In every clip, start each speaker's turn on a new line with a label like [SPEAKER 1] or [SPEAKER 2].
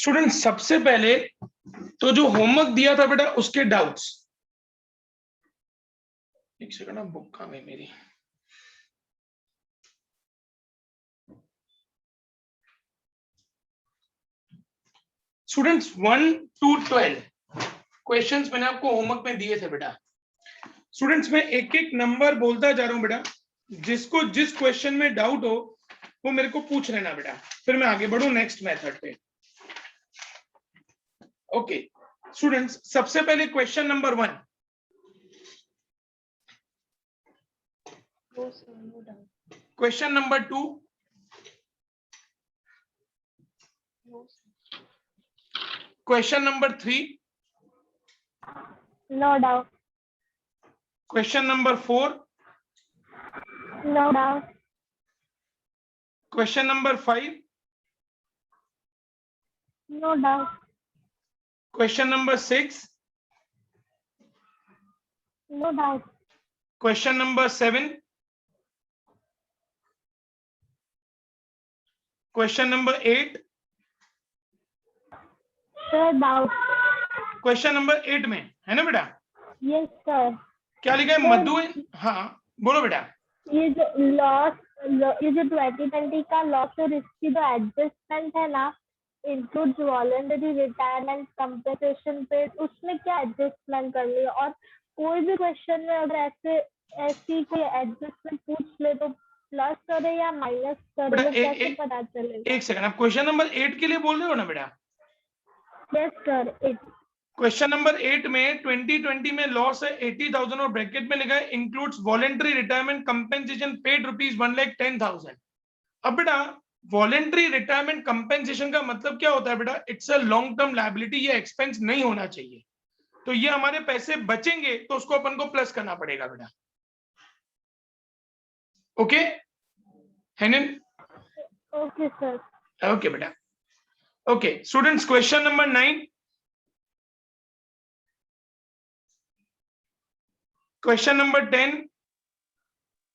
[SPEAKER 1] Student सबसे पहले तो जो होमवर्क दिया था बेटा उसके डाउट्स, एक सेकंड ना, बुक कहाँ है मेरी। स्टूडेंट्स 1 to 12 क्वेश्चंस मैंने आपको होमवर्क में दिए थे बेटा। स्टूडेंट्स मैं एक एक नंबर बोलता जा रहा हूं बेटा, जिसको जिस क्वेश्चन में डाउट हो वो मेरे को पूछ लेना बेटा, फिर मैं आगे बढ़ू नेक्स्ट मेथड पे। ओके स्टूडेंट्स, सबसे पहले question number 1। Question number 2, question number 3,
[SPEAKER 2] No doubt.
[SPEAKER 1] Question number 4,
[SPEAKER 2] No doubt.
[SPEAKER 1] Question number 5,
[SPEAKER 2] No doubt.
[SPEAKER 1] Question number 6,
[SPEAKER 2] No doubt.
[SPEAKER 1] Question number 7, question number 8।
[SPEAKER 2] Sir, doubt.
[SPEAKER 1] Question number 8 में है ना बेटा,
[SPEAKER 2] Yes, sir.
[SPEAKER 1] क्या लिखा है?
[SPEAKER 2] Sir,
[SPEAKER 1] मधु। हाँ बोलो बेटा।
[SPEAKER 2] ये जो लॉस, ये जो 2020 का लॉस और इसकी जो एडजस्टमेंट है ना, इंक्लूड्स वॉलंटरी रिटायरमेंट कंपनसेशन पे, उसमें क्या एडजस्टमेंट कर लिया? और कोई भी क्वेश्चन में अगर ऐसी कोई एडजस्टमेंट पूछ ले तो प्लस करे या माइनस करे,
[SPEAKER 1] बेटा
[SPEAKER 2] वो कैसे पता चलेगा?
[SPEAKER 1] एक सेकंड, आप क्वेश्चन नंबर 8 के लिए बोल रहे हो ना बेटा?
[SPEAKER 2] Yes sir.
[SPEAKER 1] क्वेश्चन नंबर 8 में 2020 में लॉस है 80,000 और ब्रैकेट में लिखा है includes voluntary retirement compensation paid ₹1,10,000। अब बेटा वॉलंटरी रिटायरमेंट कंपेंसेशन का मतलब क्या होता है बेटा? It's a long term liability, ये एक्सपेंस नहीं होना चाहिए, तो ये हमारे पैसे बचेंगे तो उसको अपन को प्लस करना पड़ेगा बेटा। ओके हेनिन?
[SPEAKER 2] Okay sir.
[SPEAKER 1] ओके बेटा। Okay students, question number 9। Question number 10।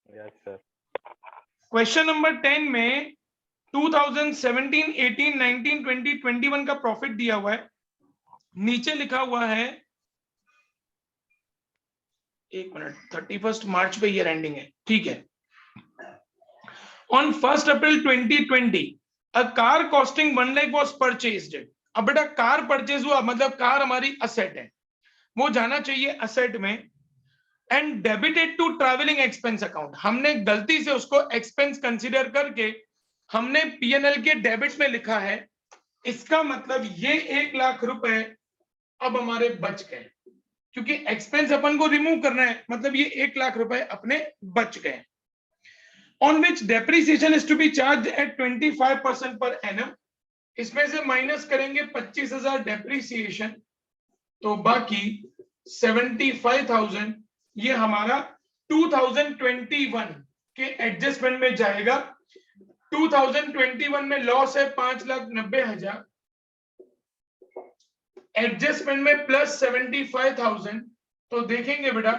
[SPEAKER 3] Yes sir.
[SPEAKER 1] Question number 10 में 2017, 18, 19, 20, 21 का प्रॉफिट दिया हुआ है। नीचे लिखा हुआ है, एक मिनट, 31 मार्च पे ईयर एंडिंग है, ठीक है। On 1 April 2020 a car costing 1 lakh was purchased. अब बेटा कार परचेज हुआ मतलब कार हमारी असेट है, वो जाना चाहिए असेट में, and debited to travelling expense account. हमने गलती से उसको एक्सपेंस कंसीडर करके हमने पीएनएल के डेबिट में लिखा है, इसका मतलब ये 1 लाख रुपए अब हमारे बच गए, क्योंकि एक्सपेंस अपन को रिमूव करना है, मतलब ये 1 लाख रुपए अपने बच गए। On which depreciation is to be charge at 25% per annum. इसमें से माइनस करेंगे 25,000 डेप्रिसिएशन, तो बाकी 75,000 ये हमारा 2021 के एडजस्टमेंट में जाएगा। 2021 में लॉस है 5,90,000, एडजस्टमेंट में प्लस 75,000, तो देखेंगे बेटा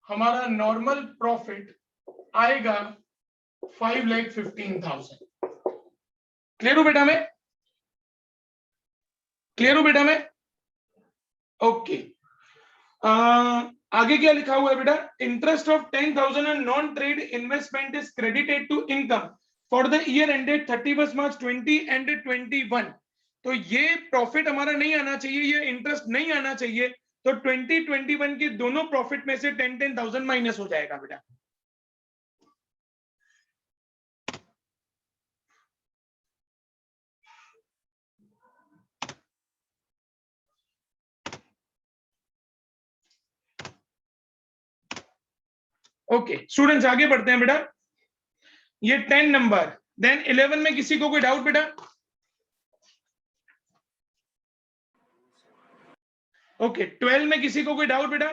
[SPEAKER 1] हमारा नॉर्मल प्रॉफिट आएगा 5,15,000। क्लियर हो बेटा? में क्लियर हो बेटा? में ओके। आगे क्या लिखा हुआ है बेटा? Interest of 10,000 and non trade investment is credited to income for the year ended 31 March 20 and 21। तो ये प्रॉफिट हमारा नहीं आना चाहिए, ये इंटरेस्ट नहीं आना चाहिए, तो 2021 के दोनों प्रॉफिट में से 10,000 माइनस हो जाएगा बेटा। ओके स्टूडेंट्स, आगे बढ़ते हैं बेटा। ये 10 नंबर, देन 11 में किसी को कोई डाउट बेटा? ओके 12 में किसी को कोई डाउट बेटा?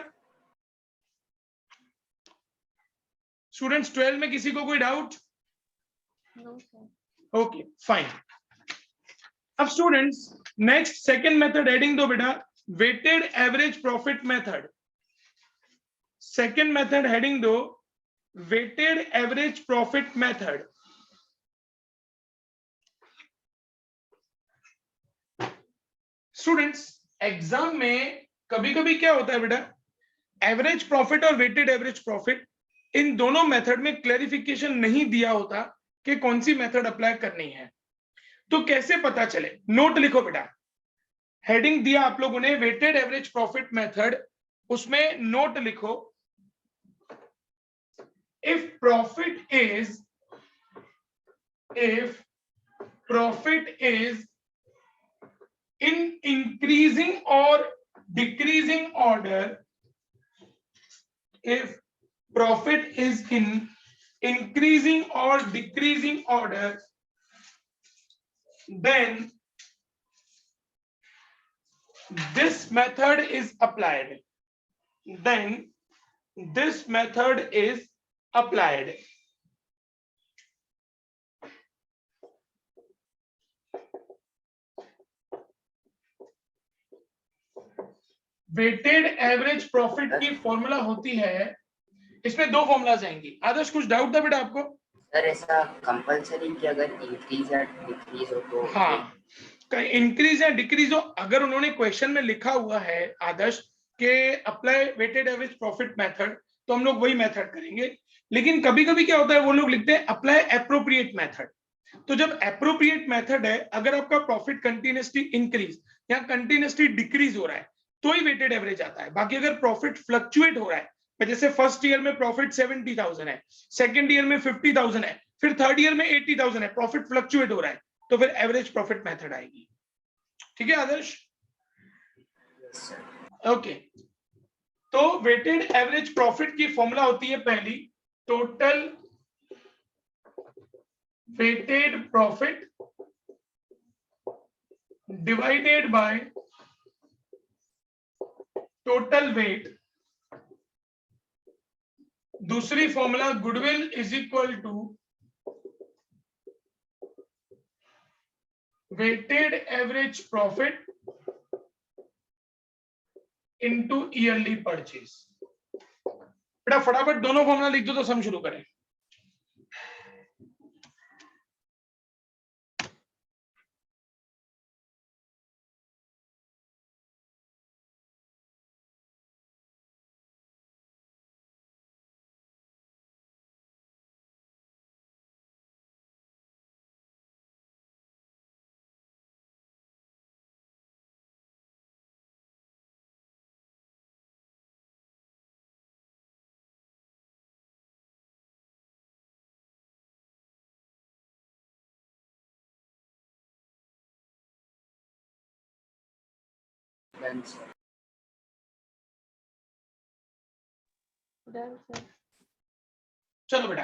[SPEAKER 1] स्टूडेंट्स 12 में किसी को कोई डाउट? Okay fine. अब students next second method heading दो बेटा, weighted average profit method. Second method heading दो, weighted average profit method. Students exam में कभी कभी क्या होता है बेटा, एवरेज प्रॉफिट और वेटेड एवरेज प्रॉफिट इन दोनों मेथड में क्लैरिफिकेशन नहीं दिया होता कि कौन सी मेथड अप्लाई करनी है। तो कैसे पता चले? नोट लिखो बेटा, हेडिंग दिया आप लोगों ने वेटेड एवरेज प्रॉफिट मेथड, उसमें नोट लिखो, if profit is in increasing or decreasing order, if profit is in increasing or decreasing order, then this method is applied. Then this method is applied. Weighted average profit की formula होती है, इसमें दो formulas आएंगी। आदर्श कुछ doubt था बेटा आपको?
[SPEAKER 4] सर ऐसा कंपलसरी कि अगर इंक्रीज या डिक्रीज हो तो?
[SPEAKER 1] हाँ, इंक्रीज या डिक्रीज हो, अगर उन्होंने क्वेश्चन में लिखा हुआ है आदर्श के apply weighted average profit method, तो हम लोग वही मेथड करेंगे। लेकिन कभी कभी क्या होता है, वो लोग लिखते हैं अप्लाई एप्रोप्रिएट मेथड। तो जब एप्रोप्रिएट मेथड है, अगर आपका प्रॉफिट कंटिन्यूसली इंक्रीज या कंटिन्यूसली डिक्रीज हो रहा है तो ही वेटेड एवरेज आता है। बाकी अगर प्रॉफिट फ्लक्चुएट हो रहा है, जैसे फर्स्ट ईयर में प्रॉफिट 70,000 है, सेकंड ईयर में 50,000 है, फिर थर्ड ईयर में 80,000 है, प्रॉफिट फ्लक्चुएट हो रहा है, तो फिर एवरेज प्रॉफिट मेथड आएगी। ठीक है आदर्श? ओके, तो वेटेड एवरेज प्रॉफिट की फॉर्मूला होती है पहली, total weighted profit divided by total weight. दूसरी formula goodwill is equal to weighted average profit into yearly purchase. बेटा फटाफट दोनों फॉर्मूला लिख दो तो सम शुरू करें।
[SPEAKER 4] Done sir.
[SPEAKER 2] Done sir.
[SPEAKER 1] चलो बेटा,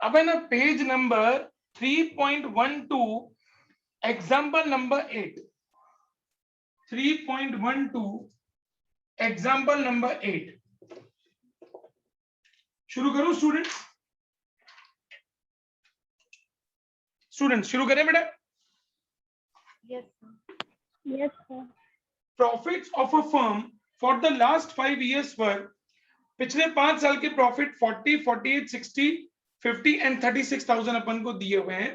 [SPEAKER 1] अब है ना page number 3.12 example number 8, 3.12 example number 8 शुरू करूं स्टूडेंट? शुरू करें बेटा?
[SPEAKER 2] Yes sir. Yes sir.
[SPEAKER 1] Profits of a firm for the last 5 years वर, पिछले 5 साल के प्रॉफिट 40, 48, 60, 50 एंड 36,000 अपन को दिए हुए हैं।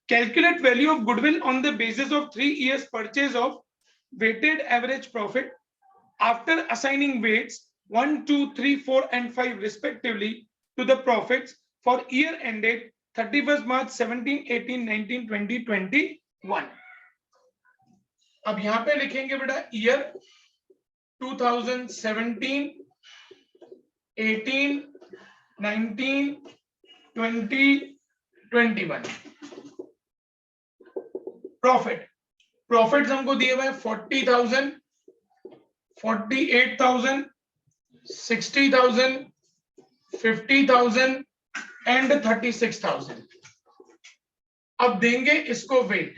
[SPEAKER 1] Calculate value of goodwill on the basis of 3 years purchase of weighted average profit after assigning weights 1, 2, 3, 4 and 5 respectively to the profits for year ended 31st March 17, 18, 19, 20, 21। अब यहां पे लिखेंगे बेटा ईयर 2017, 18, 19, 20, 21। प्रॉफिट हमको दिए हुए 40,000, 48,000, 60,000, 50,000 एंड 36,000। अब देंगे इसको वेट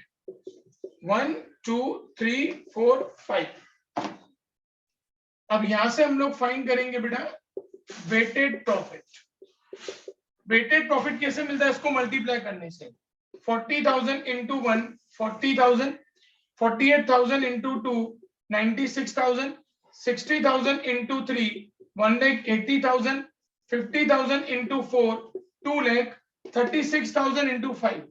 [SPEAKER 1] 1, 2, 3, 4, 5। अब यहां से हम लोग फाइंड करेंगे बेटा वेटेड प्रॉफिट। वेटेड प्रॉफिट कैसे मिलता है? इसको मल्टीप्लाई करने से 40,000 into 1 40,000, 48,000 into 2 96,000, 60,000 into 3 1,80,000, 50,000 into 4 2,00,000, 36,000 into 5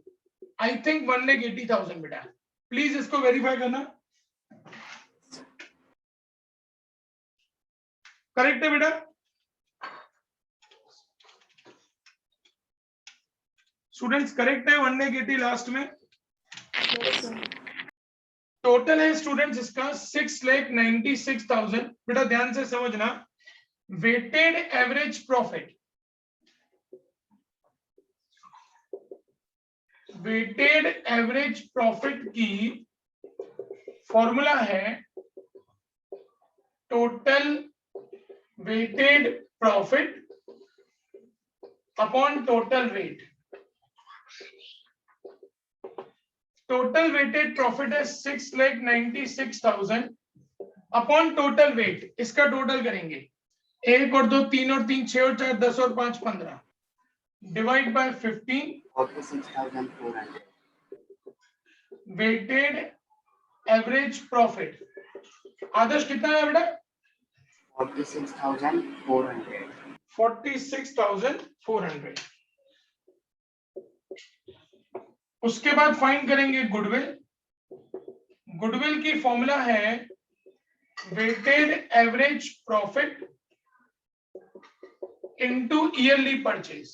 [SPEAKER 1] I think 1,80,000 बेटा। प्लीज इसको वेरीफाई करना। करेक्ट है बेटा? स्टूडेंट्स करेक्ट है 180 लास्ट में? टोटल है स्टूडेंट्स इसका 6,96,000। बेटा ध्यान से समझना, weighted average profit, weighted average profit की फॉर्मूला है total weighted profit upon total weight. Total weighted profit है 6,96,000 अपॉन टोटल वेट। इसका टोटल करेंगे 1 और 2 3 और 3 6 और 4 10 और 5 15 divide by 15
[SPEAKER 4] 46,400
[SPEAKER 1] weighted average profit. Adarsh कितना है बेटा?
[SPEAKER 4] 46,400
[SPEAKER 1] 46,400। उसके बाद फाइंड करेंगे गुडविल। गुडविल की फॉर्मूला है weighted average profit into yearly purchase.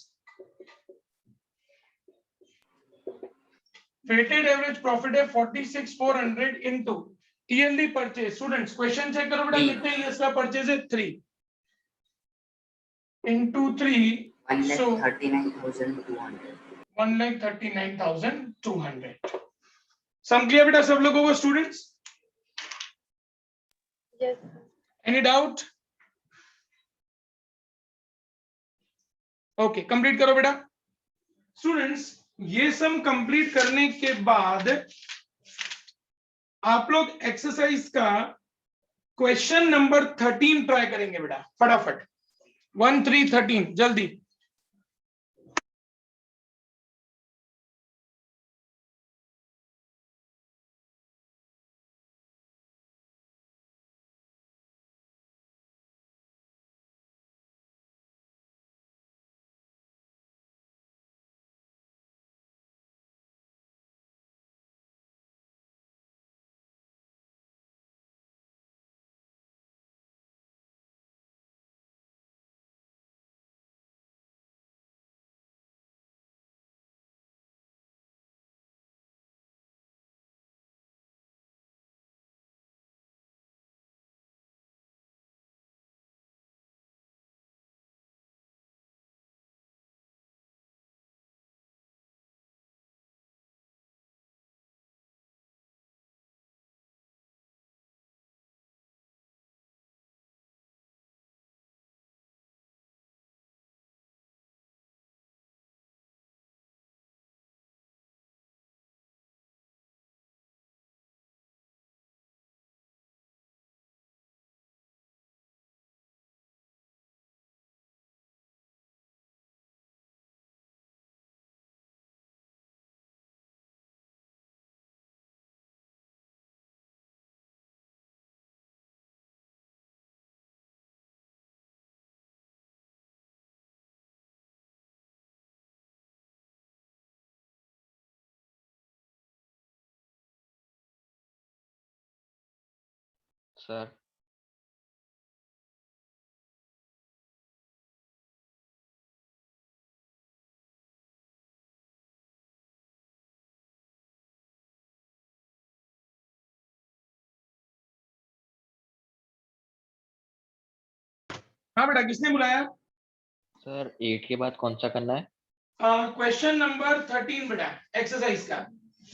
[SPEAKER 1] Weighted average profit है 46,400 into yearly purchase. Students question check करो बेटा, कितने ईयर्स का परचेज है? 3 इनटू 3 so
[SPEAKER 4] 1,39,200
[SPEAKER 1] 1,39,200। सम क्लियर बेटा सब लोगों को? Students any doubt? Okay complete करो बेटा। स्टूडेंट्स ये सम कंप्लीट करने के बाद आप लोग एक्सरसाइज का क्वेश्चन नंबर 13 ट्राई करेंगे बेटा, फटाफट 1 3 13 जल्दी।
[SPEAKER 3] सर
[SPEAKER 1] हाँ बेटा किसने बुलाया?
[SPEAKER 3] सर 8 के बाद कौन सा करना है?
[SPEAKER 1] क्वेश्चन नंबर 13 बेटा एक्सरसाइज का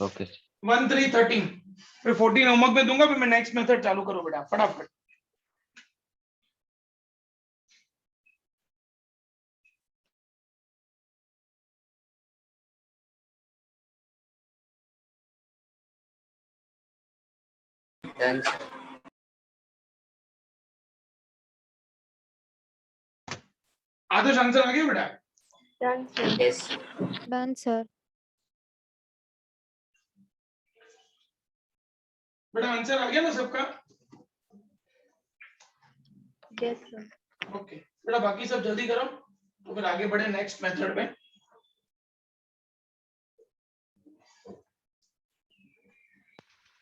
[SPEAKER 3] ओके
[SPEAKER 1] 1 3 13। फिर 14 होमवर्क में दूंगा, फिर मैं नेक्स्ट मेथड चालू करो बेटा फटाफट।
[SPEAKER 4] Done, sir.
[SPEAKER 1] आदर्श आंसर आ गया बेटा?
[SPEAKER 4] Yes, sir.
[SPEAKER 5] Done, sir.
[SPEAKER 1] बेटा आंसर आ गया ना सबका?
[SPEAKER 5] Yes, sir.
[SPEAKER 1] ओके बेटा बाकी सब जल्दी करो तो फिर आगे बढ़े नेक्स्ट मेथड में।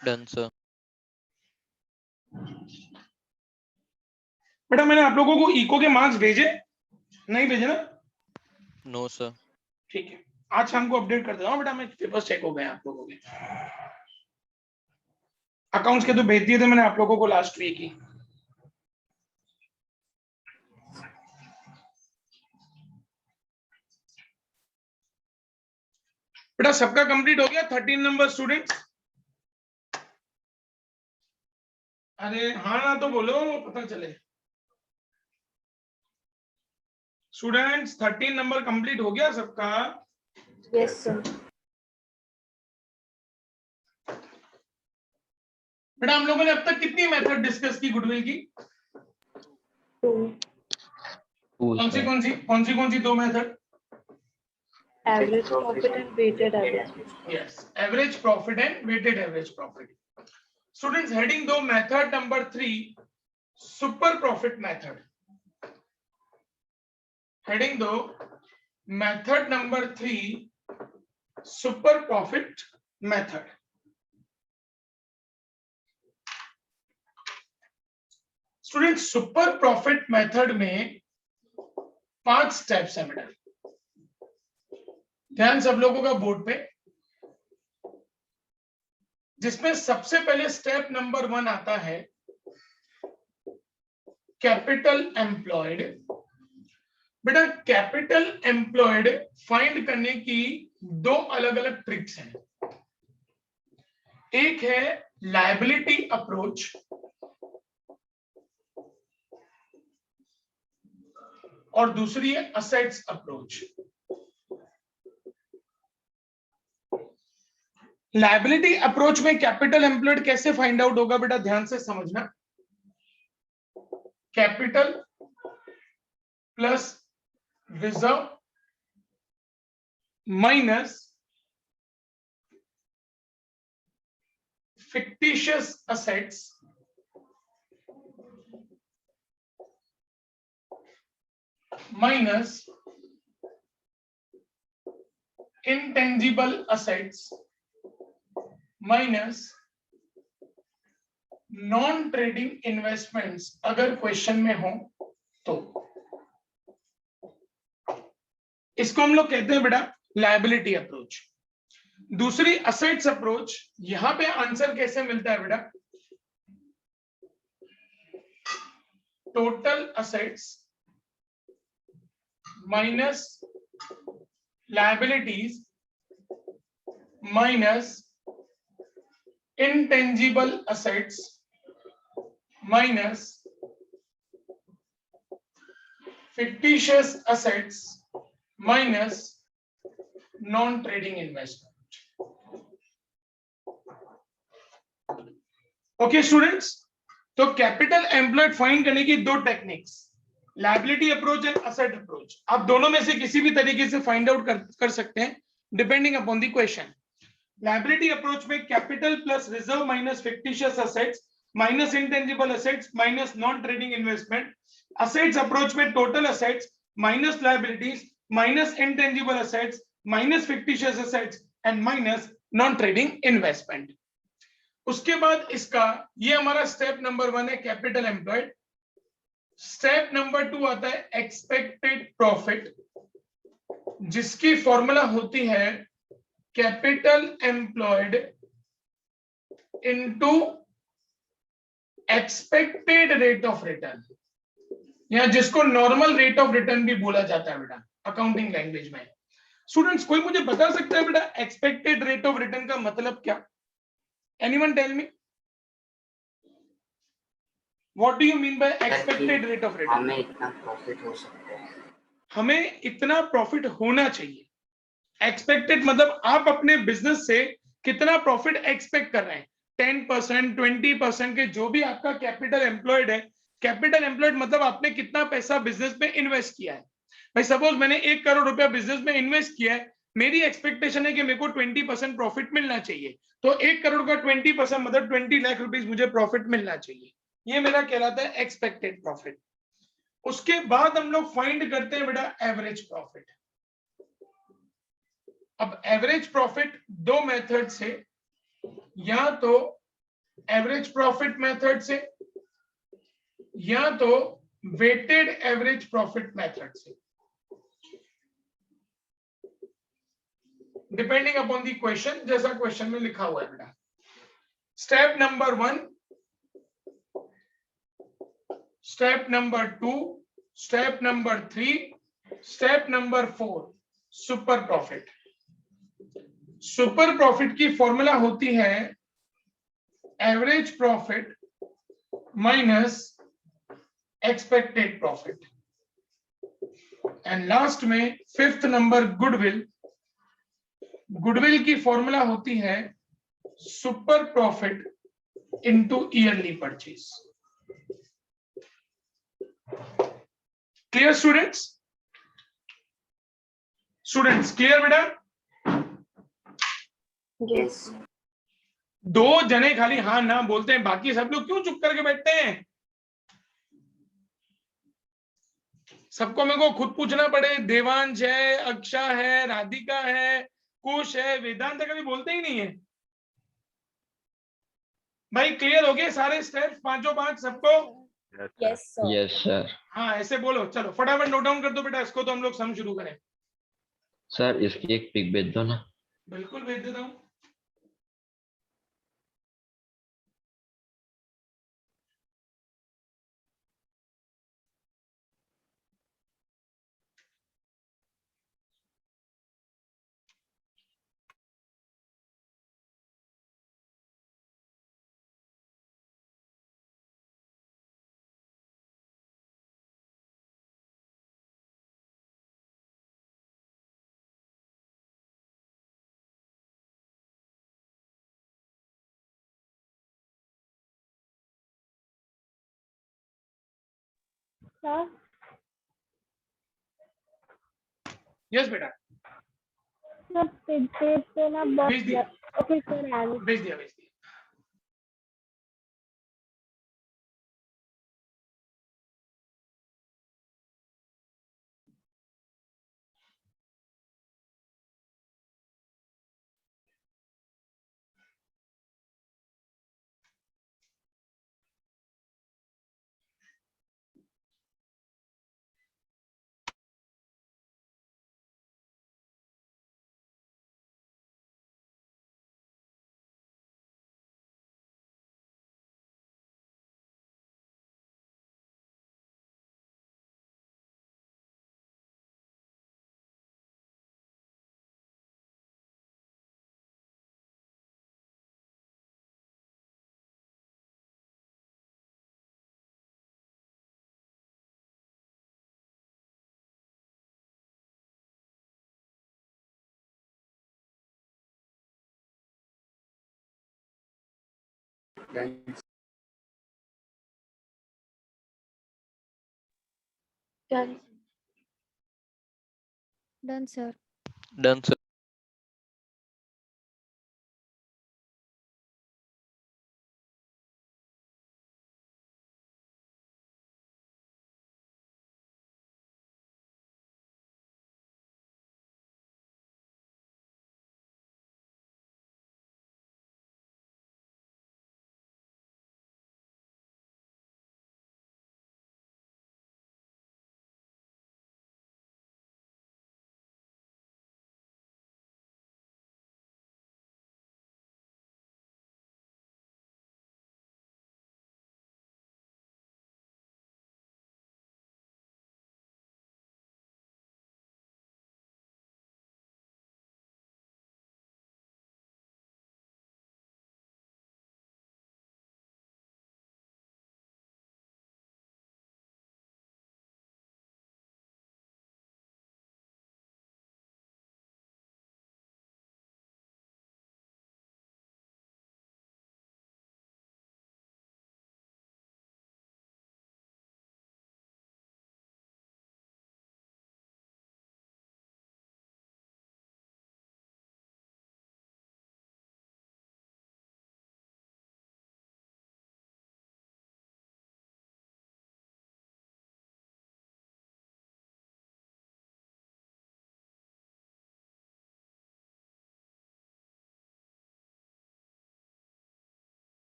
[SPEAKER 6] Done, sir.
[SPEAKER 1] बेटा मैंने आप लोगों को इको के मार्क्स भेजे, नहीं भेजे ना?
[SPEAKER 6] No sir.
[SPEAKER 1] ठीक है, आज शाम को अपडेट कर देता हूँ बेटा, मैं पेपर्स चेक हो गए आप लोगों के। अकाउंट्स के तो भेज दिए थे मैंने आप लोगों को लास्ट वीक ही। बेटा सबका कंप्लीट हो गया 13 नंबर स्टूडेंट्स? अरे हाँ ना तो बोलो, पता चले। स्टूडेंट्स 13 नंबर कंप्लीट हो गया सबका?
[SPEAKER 5] Yes, sir.
[SPEAKER 1] बेटा हम लोगों ने अब तक कितनी मेथड डिस्कस की गुडविल की?
[SPEAKER 5] 2.
[SPEAKER 1] कौन सी दो method?
[SPEAKER 5] Average profit and weighted average.
[SPEAKER 1] Yes, average profit and weighted average profit. Students, heading दो method number 3, super profit method. Heading दो method number 3, super profit method. Students, super profit method में 5 steps है बेटा, ध्यान सब लोगों का board पे, जिसमें सबसे पहले स्टेप नंबर 1 आता है कैपिटल एम्प्लॉयड। बेटा कैपिटल एम्प्लॉयड फाइंड करने की 2 अलग अलग ट्रिक्स हैं। एक है लायबिलिटी अप्रोच और दूसरी है असेट्स अप्रोच। लायबिलिटी अप्रोच में कैपिटल एम्प्लॉयड कैसे फाइंड आउट होगा बेटा, ध्यान से समझना। Capital plus reserve minus fictitious assets minus intangible assets minus non trading investments अगर क्वेश्चन में हो तो। इसको हम लोग कहते हैं बेटा लायबिलिटी अप्रोच। दूसरी असेट्स अप्रोच, यहां पे आंसर कैसे मिलता है बेटा, total assets minus liabilities minus intangible assets minus fictitious assets minus non-trading investment. Okay students, तो कैपिटल एम्प्लॉयड फाइंड करने की 2 techniques, liability approach and asset approach. आप दोनों में से किसी भी तरीके से फाइंड आउट कर सकते हैं depending upon the question. Liability approach में capital plus reserve minus fictitious assets minus intangible assets minus non trading investment. Assets approach में total assets minus liabilities minus intangible assets minus fictitious assets and minus non trading investment. उसके बाद इसका ये हमारा step number 1 है capital employed. Step number 2 आता है expected profit, जिसकी फॉर्मूला होती है capital employed into expected rate of return, या जिसको नॉर्मल रेट ऑफ रिटर्न भी बोला जाता है बेटा अकाउंटिंग लैंग्वेज में। स्टूडेंट्स कोई मुझे बता सकता है बेटा एक्सपेक्टेड रेट ऑफ रिटर्न का मतलब क्या? Anyone tell me what do you mean by expected rate of return?
[SPEAKER 4] हमें इतना प्रॉफिट हो सकता है,
[SPEAKER 1] हमें इतना प्रॉफिट होना चाहिए। एक्सपेक्टेड मतलब आप अपने बिजनेस से कितना प्रॉफिट एक्सपेक्ट कर रहे हैं, 10%, 20% के जो भी आपका कैपिटल एम्प्लॉयड है। कैपिटल एम्प्लॉयड मतलब आपने कितना पैसा बिजनेस में इन्वेस्ट किया है। भाई सपोज मैंने 1 करोड़ रुपया बिजनेस में इन्वेस्ट किया है, मेरी एक्सपेक्टेशन है कि मेरे को 20% प्रॉफिट मिलना चाहिए, तो 1 करोड़ का 20% मतलब 20 लाख रुपीस मुझे प्रॉफिट मिलना चाहिए। ये मेरा कहलाता है एक्सपेक्टेड प्रॉफिट। उसके बाद हम लोग फाइंड करते हैं बेटा एवरेज प्रॉफिट। अब एवरेज प्रॉफिट 2 मेथड से, या तो एवरेज प्रॉफिट मेथड से या तो वेटेड एवरेज प्रॉफिट मेथड से, डिपेंडिंग अपॉन द क्वेश्चन, जैसा क्वेश्चन में लिखा हुआ है बेटा। Step number 1, step number 2, step number 3, step number 4, super profit. Super profit की फॉर्मूला होती है average profit minus expected profit, and last में फिफ्थ नंबर गुडविल। गुडविल की फॉर्मूला होती है super profit into yearly purchase. Clear students? Students clear बेटा?
[SPEAKER 5] Yes.
[SPEAKER 1] दो जने खाली हाँ ना बोलते हैं, बाकी सब लोग क्यों चुप करके बैठते हैं? सबको मेरे को खुद पूछना पड़े। देवांश है, अक्षा है, राधिका है, कुश है, वेदांत कभी बोलते ही नहीं है। भाई क्लियर हो गए सारे स्टेप्स, पांचों पांच सबको?
[SPEAKER 7] Yes, sir.
[SPEAKER 3] Yes sir.
[SPEAKER 1] हाँ ऐसे बोलो। चलो फटाफट नोट डाउन कर दो बेटा इसको, तो हम लोग सम शुरू करें।
[SPEAKER 3] सर इसकी एक पिक भेज दो ना।
[SPEAKER 1] बिल्कुल भेज देता हूँ।
[SPEAKER 2] सर
[SPEAKER 1] यस बेटा
[SPEAKER 2] सर पेज पे ना
[SPEAKER 1] भेज दिया।
[SPEAKER 2] बहुत ओके सर
[SPEAKER 1] भेज दिया भेज दिया।
[SPEAKER 4] Done.
[SPEAKER 5] Done.
[SPEAKER 7] Done, sir.
[SPEAKER 6] Done, sir.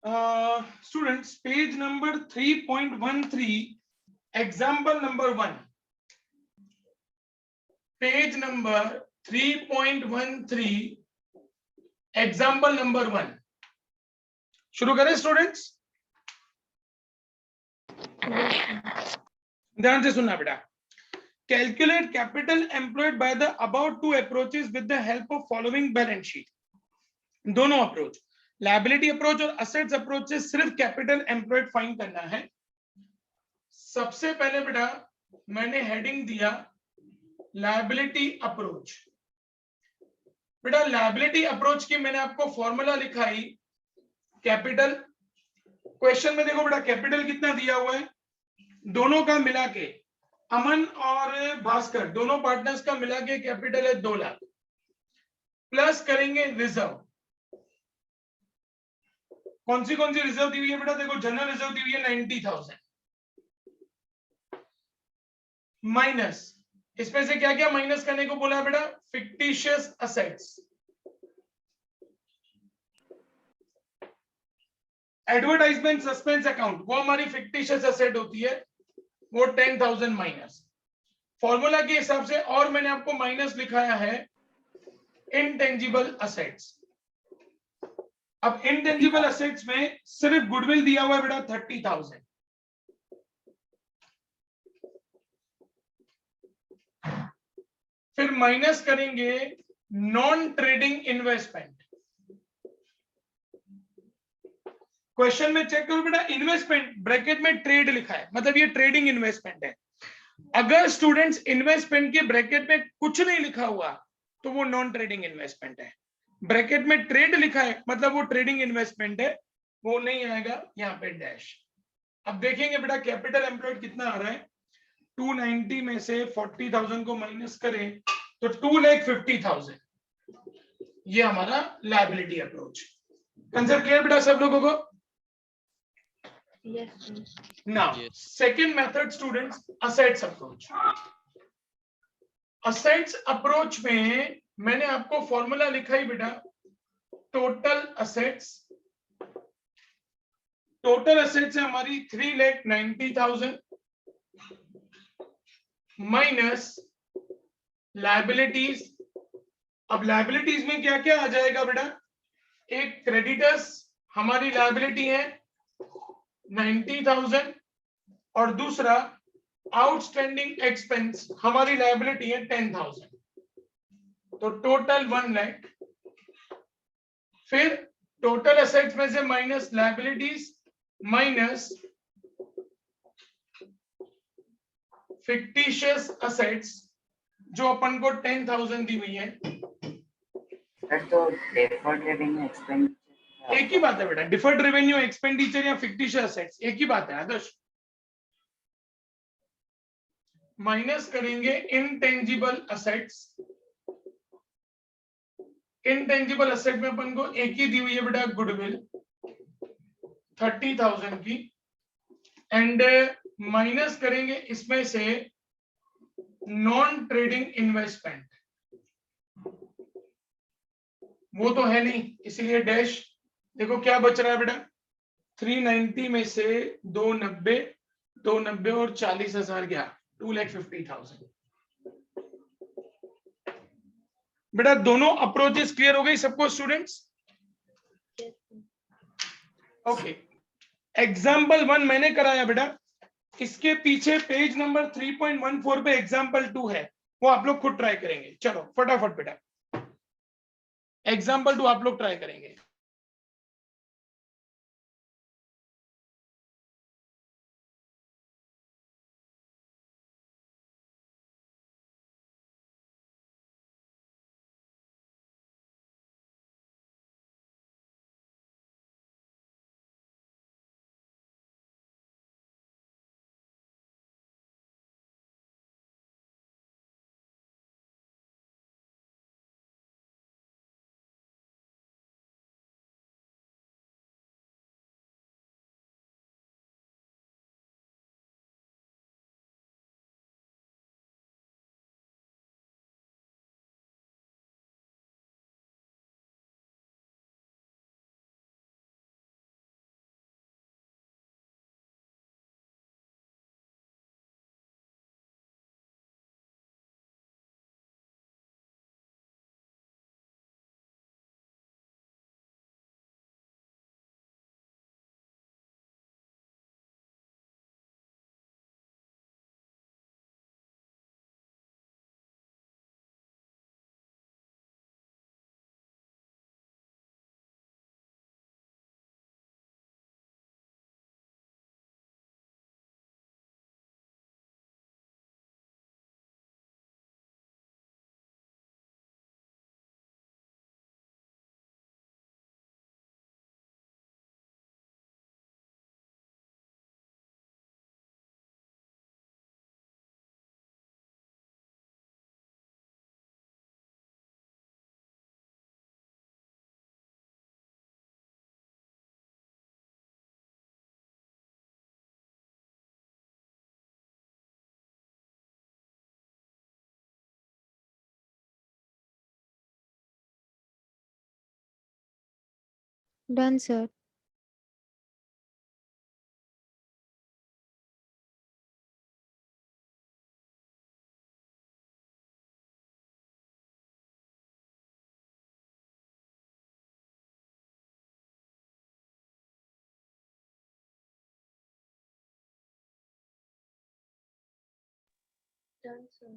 [SPEAKER 1] Students page number 3.13 example number 1, page number 3.13 example number 1 शुरू करें स्टूडेंट्स? ध्यान से सुनना बेटा। Calculate capital employed by the about two approaches with the help of following balance sheet. दोनों approach, liability approach और assets approach से सिर्फ कैपिटल एम्प्लॉयड फाइंड करना है। सबसे पहले बेटा मैंने हेडिंग दिया लायबिलिटी अप्रोच। बेटा लायबिलिटी अप्रोच की मैंने आपको फॉर्मूला लिखाई कैपिटल। क्वेश्चन में देखो बेटा कैपिटल कितना दिया हुआ है, दोनों का मिला के अमन और भास्कर दोनों पार्टनर्स का मिला के कैपिटल है 2 लाख, प्लस करेंगे रिजर्व। कौन सी रिजर्व दी हुई है बेटा? देखो जनरल रिजर्व दी हुई है 90,000, माइनस इसमें से क्या क्या माइनस करने को बोला है बेटा? Fictitious assets. Advertisement suspense account वो हमारी फिक्टिशियस असेट होती है, वो 10,000 माइनस। फॉर्मूला के हिसाब से और मैंने आपको माइनस लिखाया है इनटेंजिबल असेट्स। अब इनटेंजिबल असेट्स में सिर्फ गुडविल दिया हुआ है बेटा 30,000। फिर माइनस करेंगे नॉन ट्रेडिंग इन्वेस्टमेंट। क्वेश्चन में चेक करो बेटा, इन्वेस्टमेंट ब्रैकेट में ट्रेड लिखा है, मतलब ये ट्रेडिंग इन्वेस्टमेंट है। अगर स्टूडेंट्स इन्वेस्टमेंट के ब्रैकेट में कुछ नहीं लिखा हुआ तो वो नॉन ट्रेडिंग इन्वेस्टमेंट है। ब्रैकेट में ट्रेड लिखा है मतलब वो ट्रेडिंग इन्वेस्टमेंट है, वो नहीं आएगा यहाँ पे डैश। अब देखेंगे बेटा कैपिटल एम्प्लॉयड कितना आ रहा है। 290 में से 40,000 को माइनस करें तो 2,50,000, ये हमारा लायबिलिटी अप्रोच। कंसेप्ट क्लियर बेटा सब लोगों को?
[SPEAKER 5] Yes, sir.
[SPEAKER 1] Now,
[SPEAKER 6] Yes.
[SPEAKER 1] second method students, assets approach. Assets approach में मैंने आपको फॉर्मूला लिखा ही बेटा टोटल असेट्स। टोटल असेट्स है हमारी 3,90,000 माइनस लायबिलिटीज। अब लायबिलिटीज में क्या क्या आ जाएगा बेटा? एक क्रेडिटर्स हमारी लायबिलिटी है 90,000 और दूसरा आउटस्टैंडिंग एक्सपेंस हमारी लायबिलिटी है 10,000, तो टोटल 1 लाख। फिर टोटल असेट्स में से minus liabilities minus fictitious assets जो अपन को 10,000 दी हुई है।
[SPEAKER 4] सर तो डेफर्ड रेवेन्यू एक्सपेंडिचर
[SPEAKER 1] एक ही बात है बेटा, डिफर्ड रेवेन्यू एक्सपेंडिचर या फिक्टिशियस असेट्स एक ही बात है आदर्श। माइनस करेंगे इनटेंजिबल असेट्स। इनटेंजिबल असेट में अपन को एक ही दी हुई है बेटा गुडविल 30,000 की, एंड माइनस करेंगे इसमें से नॉन ट्रेडिंग इन्वेस्टमेंट, वो तो है नहीं इसीलिए डैश। देखो क्या बच रहा है बेटा, 390 में से 290, 290 और 40,000 गया 2,50,000। बेटा दोनों अप्रोचेस क्लियर हो गई सबको स्टूडेंट्स? ओके, एग्जाम्पल 1 मैंने कराया बेटा, इसके पीछे पेज नंबर 3.14 पे एग्जाम्पल 2 है, वो आप लोग खुद ट्राई करेंगे। चलो फटाफट बेटा एग्जाम्पल 2 आप लोग ट्राई करेंगे।
[SPEAKER 7] Done, sir.
[SPEAKER 5] Done, sir.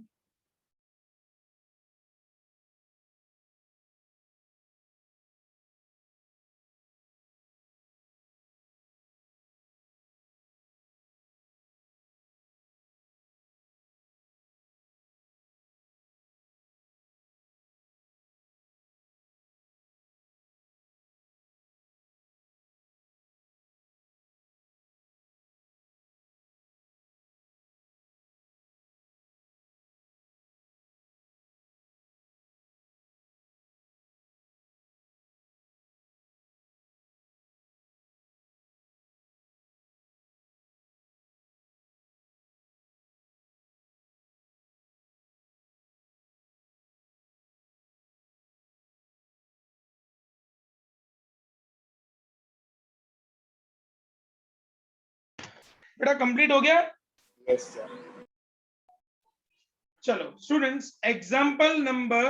[SPEAKER 1] बेटा कंप्लीट हो गया?
[SPEAKER 4] Yes, sir.
[SPEAKER 1] चलो स्टूडेंट्स एग्जाम्पल नंबर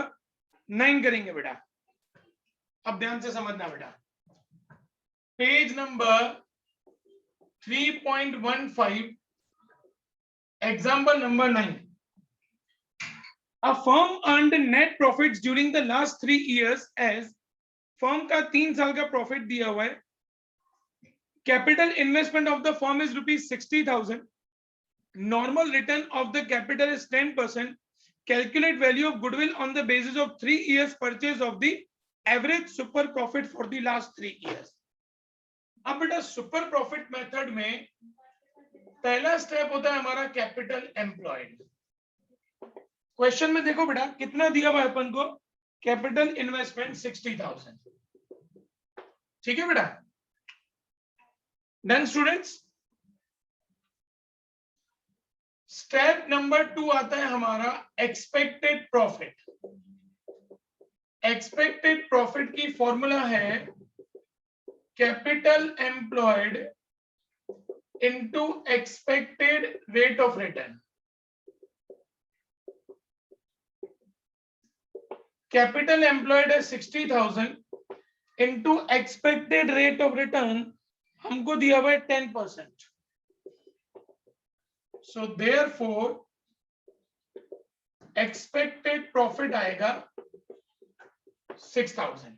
[SPEAKER 1] 9 करेंगे बेटा। अब ध्यान से समझना बेटा, page number 3.15, example number 9। A firm earned net profits during the last 3 years as firm का 3 साल का प्रॉफिट दिया हुआ है। Capital investment of the firm is ₹60,000। Normal return of the capital is 10%। Calculate value of goodwill on the basis of 3 years purchase of the average super profit for the last 3 years। अब बेटा super profit method में पहला step होता है हमारा capital employed. Question में देखो बेटा कितना दिया हुआ है अपन को, कैपिटल इन्वेस्टमेंट 60,000। ठीक है बेटा, डन स्टूडेंट्स। स्टेप नंबर 2 आता है हमारा एक्सपेक्टेड प्रॉफिट। एक्सपेक्टेड प्रॉफिट की फॉर्मूला है capital employed into expected rate of return. Capital employed है 60,000 into expected rate of return हमको दिया हुआ है 10%। सो देयरफॉर एक्सपेक्टेड प्रॉफिट आएगा 6,000।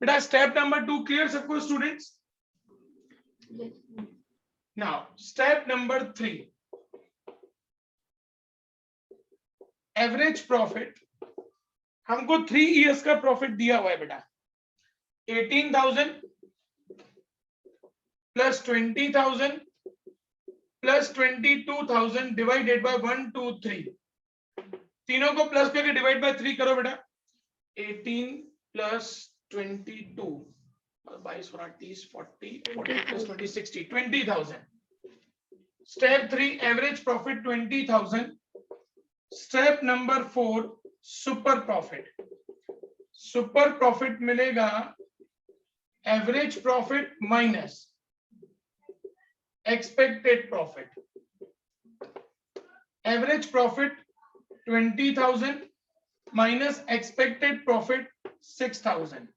[SPEAKER 1] बेटा स्टेप नंबर 2 क्लियर सबको students? Now step number 3, average profit. हमको 3 years का प्रॉफिट दिया हुआ है बेटा, 18,000 प्लस 20,000 प्लस 22,000 डिवाइडेड बाय 1 2 3। तीनों को प्लस करके डिवाइड बाय 3 करो बेटा। 18 प्लस 22 और 22 और 30 40 40 plus 20 60 20,000। Step 3 average profit 20,000। Step number 4 super profit. Super profit मिलेगा average profit minus expected profit. Average profit 20,000 minus expected profit 6,000।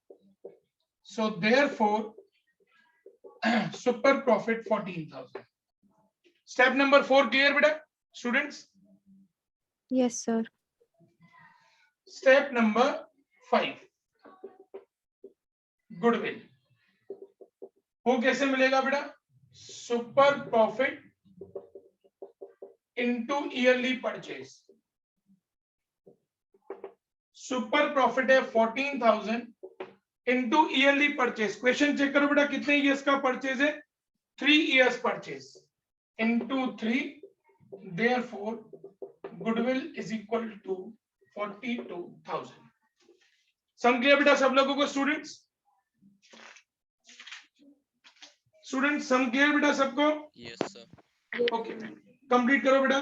[SPEAKER 1] So therefore super profit 14,000। Step number 4 clear बेटा students?
[SPEAKER 7] Yes, sir.
[SPEAKER 1] Step number 5, goodwill. वो कैसे मिलेगा बेटा? Super profit into yearly purchase. Super profit है 14,000 into yearly purchase. Question check करो बेटा कितने years का परचेज है? 3 years purchase into 3, therefore goodwill is equal to 42,000। Sum clear बेटा सब लोगों को स्टूडेंट्स? स्टूडेंट्स सम क्लियर बेटा सबको?
[SPEAKER 6] Yes, sir.
[SPEAKER 1] ओके कंप्लीट करो बेटा।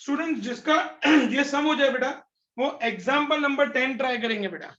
[SPEAKER 1] स्टूडेंट जिसका ये सम हो जाए बेटा वो एग्जाम्पल नंबर 10 ट्राई करेंगे बेटा।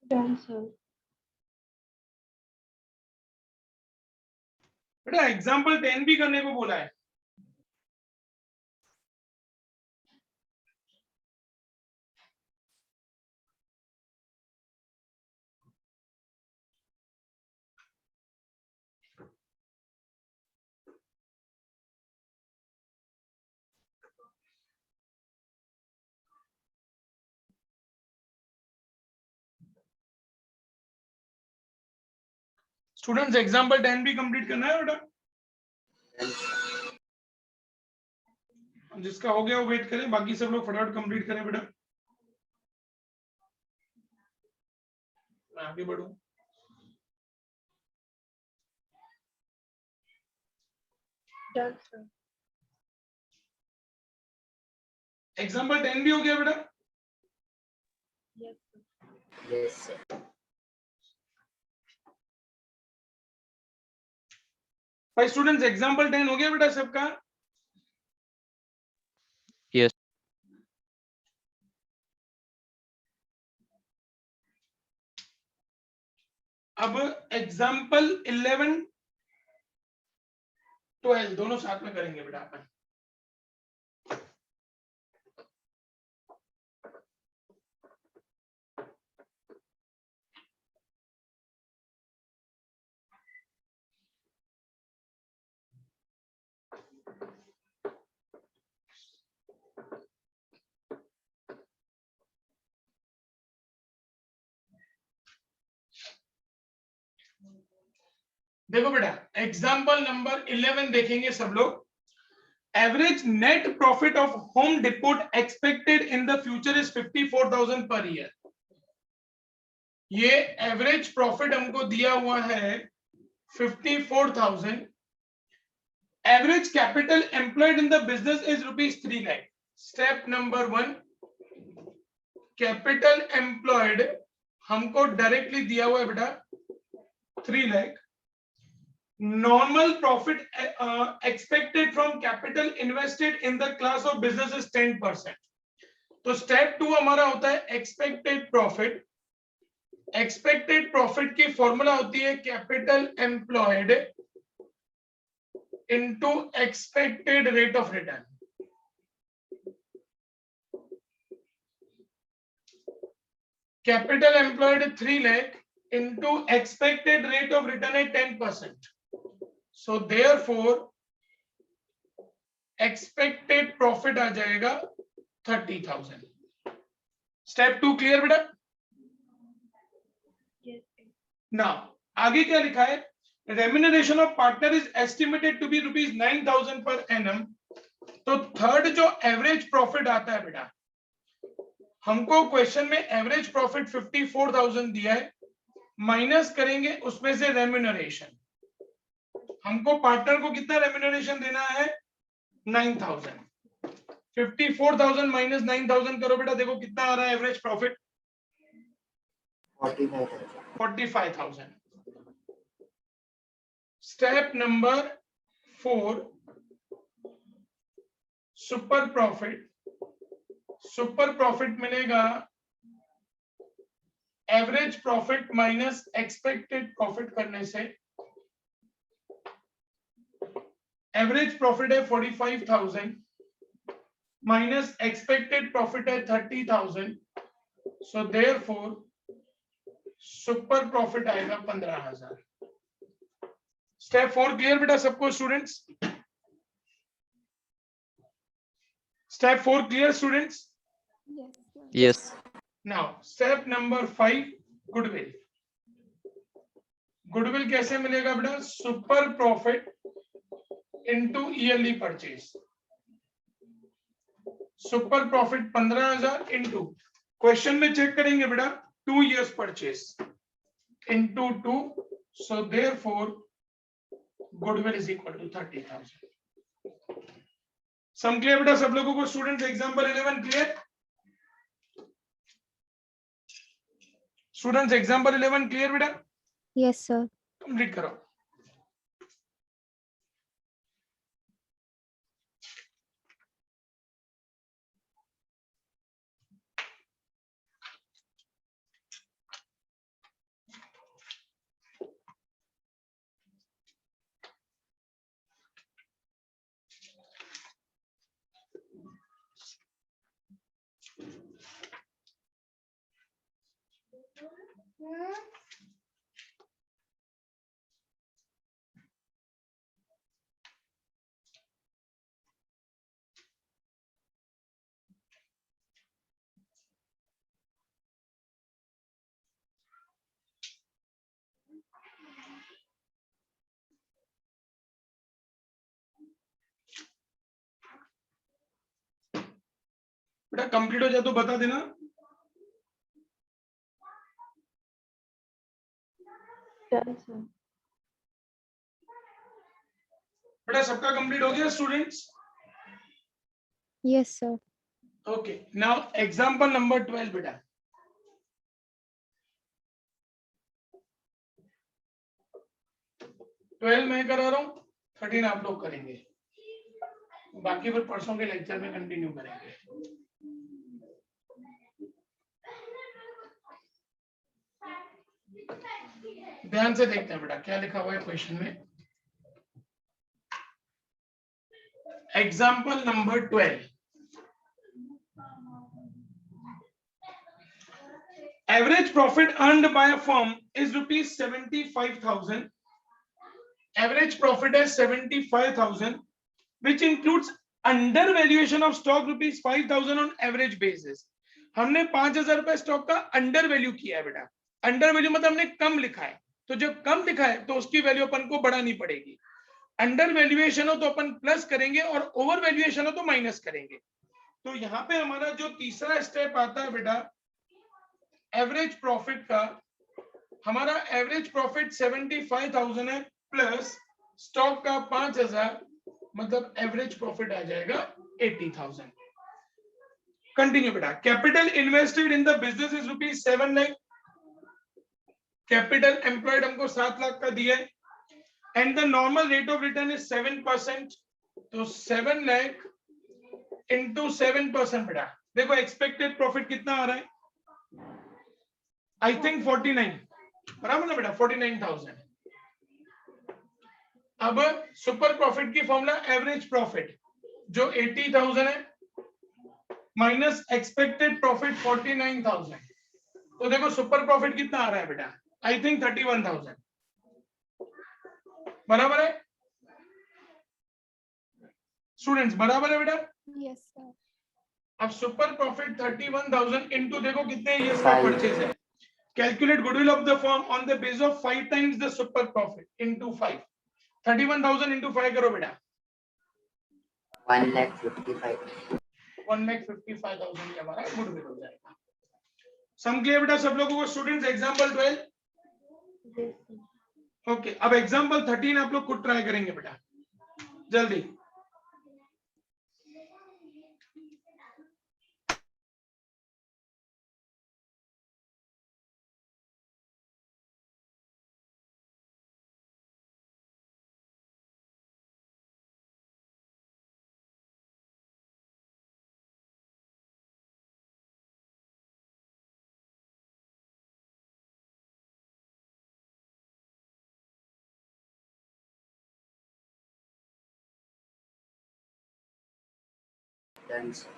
[SPEAKER 5] Done, sir.
[SPEAKER 1] बेटा एग्जाम्पल 10 भी करने को बोला है। स्टूडेंट्स एग्जाम्पल 10 भी कंप्लीट करना है बेटा। जिसका हो गया वो वेट करें, बाकी सब लोग फटाफट कंप्लीट करें बेटा। मैं आगे बढ़ूं।
[SPEAKER 5] Done, sir.
[SPEAKER 1] एग्जाम्पल 10 भी हो गया बेटा।
[SPEAKER 5] Yes, sir.
[SPEAKER 4] Yes, sir.
[SPEAKER 1] भाई स्टूडेंट्स एग्जाम्पल 10 हो गया बेटा सबका।
[SPEAKER 6] Yes.
[SPEAKER 1] अब एग्जाम्पल 11 12 दोनों साथ में करेंगे बेटा अपन। देखो बेटा एग्जाम्पल नंबर 11 देखेंगे सब लोग। Average net profit of home depot expected in the future is 54,000 per year. ये एवरेज प्रॉफिट हमको दिया हुआ है 54,000। Average capital employed in the business is ₹3 lakh. Step number 1, capital employed हमको डायरेक्टली दिया हुआ है बेटा 3 lakh. Normal profit expected from capital invested in the class of business is 10%. तो स्टेप 2 हमारा होता है एक्सपेक्टेड प्रॉफिट। एक्सपेक्टेड प्रॉफिट की फॉर्मूला होती है capital employed into expected rate of return. Capital employed 3 lakh into expected rate of return है 10%। So therefore expected profit आ जाएगा 30,000। स्टेप 2 क्लियर बेटा।
[SPEAKER 5] Yes, sir.
[SPEAKER 1] नाउ आगे क्या लिखा है, remuneration of partner is estimated to be ₹9,000 per annum. तो third जो एवरेज प्रॉफिट आता है बेटा, हमको क्वेश्चन में एवरेज प्रॉफिट 54,000 दिया है, माइनस करेंगे उसमें से रेम्यूनरेशन। हमको पार्टनर को कितना रेम्यूनरेशन देना है 9,000। 54,000 माइनस 9,000 करो बेटा, देखो कितना आ रहा है average profit 45,000। Step number 4, super profit. Super profit मिलेगा average profit minus expected profit करने से। एवरेज प्रॉफिट है 45,000 माइनस एक्सपेक्टेड प्रॉफिट है 30,000, सो देयरफॉर सुपर प्रॉफिट आएगा 15,000। स्टेप 4 क्लियर बेटा सबको students? Step 4 clear students?
[SPEAKER 5] Yes, sir.
[SPEAKER 6] Yes.
[SPEAKER 1] Now step number 5, goodwill. Goodwill कैसे मिलेगा बेटा? Super profit into yearly purchase. Super profit 15,000 into, question में check करेंगे बेटा, 2 years purchase into 2, so therefore goodwill is equal to 30,000। Sum clear बेटा सब लोगों को students? Example 11 clear students? Example 11 clear बेटा?
[SPEAKER 7] Yes, sir.
[SPEAKER 1] कंप्लीट करो। बेटा कंप्लीट हो जाए तो बता देना।
[SPEAKER 5] Done, sir.
[SPEAKER 1] बेटा सबका कंप्लीट हो गया students?
[SPEAKER 7] Yes, sir.
[SPEAKER 1] Okay, now example number 12 बेटा। ट्वेल्व मैं करा रहा हूँ, 13 आप लोग करेंगे, बाकी फिर परसों के लेक्चर में कंटिन्यू करेंगे। ध्यान से देखते हैं बेटा क्या लिखा हुआ है क्वेश्चन में। Example number 12, average profit earned bye a firm is rupees 75,000। Average profit है 75,000 which includes under valuation of stock rupees 5,000 on average basis. हमने 5,000 रुपए स्टॉक का अंडर वैल्यू किया है बेटा। अंडर वैल्यू मतलब हमने कम लिखा है, तो जब कम लिखा है तो उसकी वैल्यू अपन को बढ़ानी पड़ेगी। अंडर वैल्यूएशन हो तो अपन प्लस करेंगे और ओवर वैल्यूएशन हो तो माइनस करेंगे। तो यहाँ पे हमारा जो तीसरा स्टेप आता है बेटा एवरेज प्रॉफिट का, हमारा एवरेज प्रॉफिट 75,000 है प्लस स्टॉक का 5,000, मतलब एवरेज प्रॉफिट आ जाएगा 80,000। कंटिन्यू बेटा। Capital invested in the business is rupees 7 lakh. Capital employed हमको 7 लाख का दिया है and the normal rate of return is 7%, तो 7 लाख इंटू 7% बेटा। देखो एक्सपेक्टेड प्रॉफिट कितना आ रहा है? आई थिंक 49, बराबर ना बेटा? 49,000। अब सुपर प्रॉफिट की फॉर्मूला एवरेज प्रॉफिट जो 80,000 है माइनस एक्सपेक्टेड प्रॉफिट 49,000, तो देखो सुपर प्रॉफिट कितना आ रहा है बेटा? आई थिंक 31,000, बराबर है स्टूडेंट्स? बराबर है बेटा?
[SPEAKER 5] Yes, sir.
[SPEAKER 1] अब सुपर प्रॉफिट 31,000 इंटू देखो कितने ईयर्स का परचेज है। Calculate goodwill of the firm on the base of 5 times the super profit into 5। 31,000 into 5 करो बेटा।
[SPEAKER 4] 1,55,000।
[SPEAKER 1] 1,55,000 ये हमारा गुडविल हो जाएगा। सम क्लियर बेटा सब लोगों को students? Example 12
[SPEAKER 5] Yes, sir.
[SPEAKER 1] Okay. अब एग्जांपल 13 आप लोग खुद ट्राई करेंगे बेटा जल्दी।
[SPEAKER 4] Done, sir.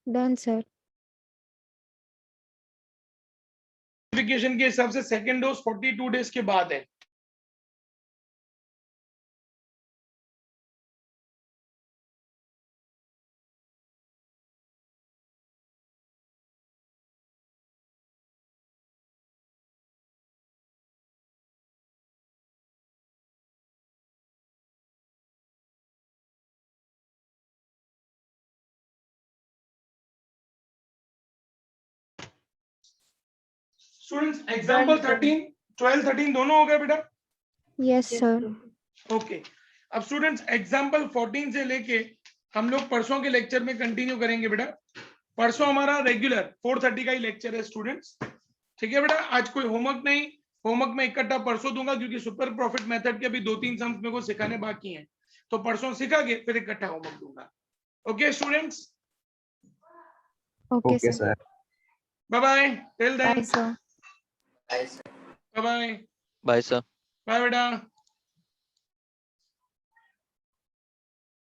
[SPEAKER 7] Done, sir.
[SPEAKER 1] Notification के हिसाब से सेकेंड डोज 42 डेज के बाद है। स्टूडेंट्स एग्जाम्पल 13 12 13 दोनों हो गए बेटा?
[SPEAKER 7] Yes, sir.
[SPEAKER 1] ओके अब स्टूडेंट्स एग्जाम्पल 14 से लेके हम लोग परसों के लेक्चर में कंटिन्यू करेंगे बेटा। परसों हमारा रेगुलर 4:30 का ही लेक्चर है स्टूडेंट्स, ठीक है बेटा। आज कोई होमवर्क नहीं, होमवर्क में इकट्ठा परसों दूंगा क्योंकि सुपर प्रॉफिट मेथड के अभी 2-3 सम्स मेरे को सिखाने बाकी हैं, तो परसों सिखा के फिर इकट्ठा होमवर्क दूंगा। Okay students,
[SPEAKER 7] Okay, sir.
[SPEAKER 1] Bye bye till
[SPEAKER 7] Bye,
[SPEAKER 1] then,
[SPEAKER 7] sir.
[SPEAKER 4] Bye, sir.
[SPEAKER 1] Bye bye
[SPEAKER 6] Bye, sir.
[SPEAKER 1] Bye बेटा।